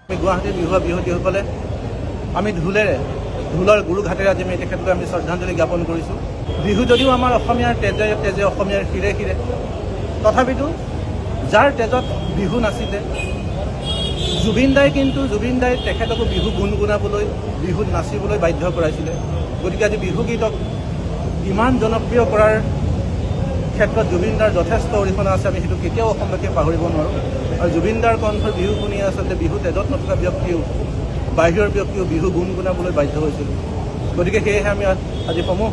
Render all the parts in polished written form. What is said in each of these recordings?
আমি গুৱাহাটীৰ বিহুৱতীসকলে আমি ঢোলৰ গুৰুঘাটেৰে আজি আমি তেখেতলৈ আমি শ্ৰদ্ধাঞ্জলি জ্ঞাপন কৰিছোঁ। বিহু যদিও আমাৰ অসমীয়াৰ তেজে অসমীয়াৰ শিৰে শিৰে, তথাপিতো যাৰ তেজত বিহু নাছিলে জুবিন দাই তেখেতকো বিহু গুণগুণাবলৈ বিহুত নাচিবলৈ বাধ্য কৰাইছিলে। গতিকে আজি বিহু গীতক ইমান জনপ্ৰিয় কৰাৰ ক্ষেত্ৰত জুবিন দাৰ যথেষ্ট অৰিহণা আছে। আমি সেইটো কেতিয়াও অসমবাসীয়ে পাহৰিব নোৱাৰোঁ। আৰু জুবিন দাৰ কণ্ঠৰ বিহু শুনি আচলতে বিহু তেজত নথকা ব্যক্তিও বাহিৰৰ ব্যক্তিও বিহু গুণগুণাবলৈ বাধ্য হৈছিল। গতিকে সেয়েহে আমি আজি সমূহ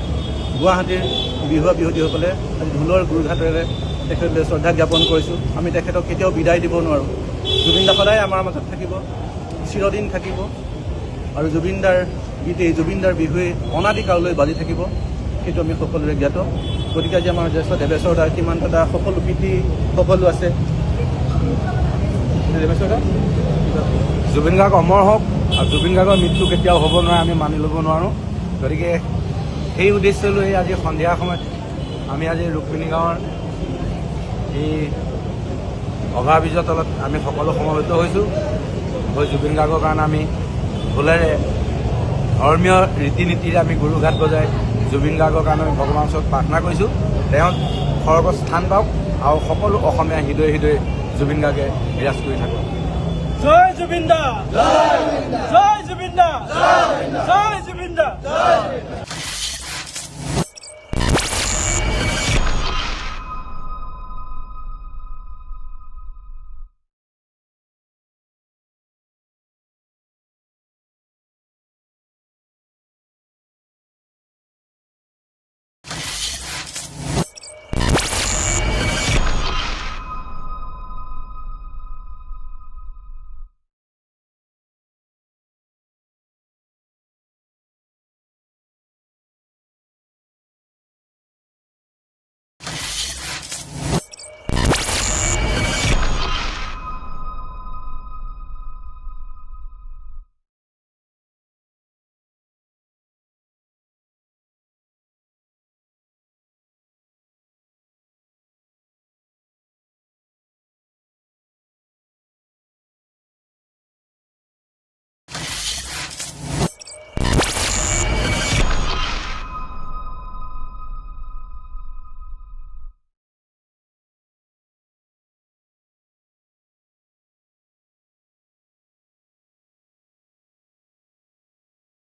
গুৱাহাটীৰ বিহুৱতীসকলে আজি ঢোলৰ গুৰুঘাটেৰে তেখেতলৈ শ্ৰদ্ধা জ্ঞাপন কৰিছোঁ। আমি তেখেতক কেতিয়াও বিদায় দিব নোৱাৰোঁ। জুবিন দা সদায় আমাৰ মাজত থাকিব, চিৰদিন থাকিব। আৰু জুবিন দাৰ গীতেই জুবিন দাৰ বিহুৱে অনাদিকাললৈ বাজি থাকিব, সেইটো আমি সকলোৰে জ্ঞাত। গতিকে আজি আমাৰ জ্যেষ্ঠ দেৱেশ্বৰ দা, সীমান্ত দা, সকলো পিতৃ সকলো আছে। দেৱেশ্বৰ দা, জুবিন গাৰ্গ অমৰ হওক আৰু জুবিন গাৰ্গৰ মৃত্যু কেতিয়াও হ'ব নোৱাৰে, আমি মানি ল'ব নোৱাৰোঁ। গতিকে সেই উদ্দেশ্য লৈ আজি সন্ধিয়া সময়ত আমি আজি ৰুক্মিণী গাঁৱৰ এই অভাৰব্ৰিজৰ তলত আমি সকলো সমবেত হৈছোঁ। জুবিন গাৰ্গৰ কাৰণে আমি ঢোলেৰে ধৰ্মীয় ৰীতি নীতিৰে আমি গুৰুঘাট বজাই জুবিন গাৰ্গৰ কাৰণে আমি ভগৱানৰ ওচৰত প্ৰাৰ্থনা কৰিছোঁ, তেওঁ স্বৰ্গত স্থান পাওক আৰু সকলো অসমীয়া হৃদয়ে হৃদয়ে জুবিন গাৰ্গে বিৰাজ কৰি থাকক। জয় জুবিন দা, জয় জুবিন দা, জয় জুবিন দা।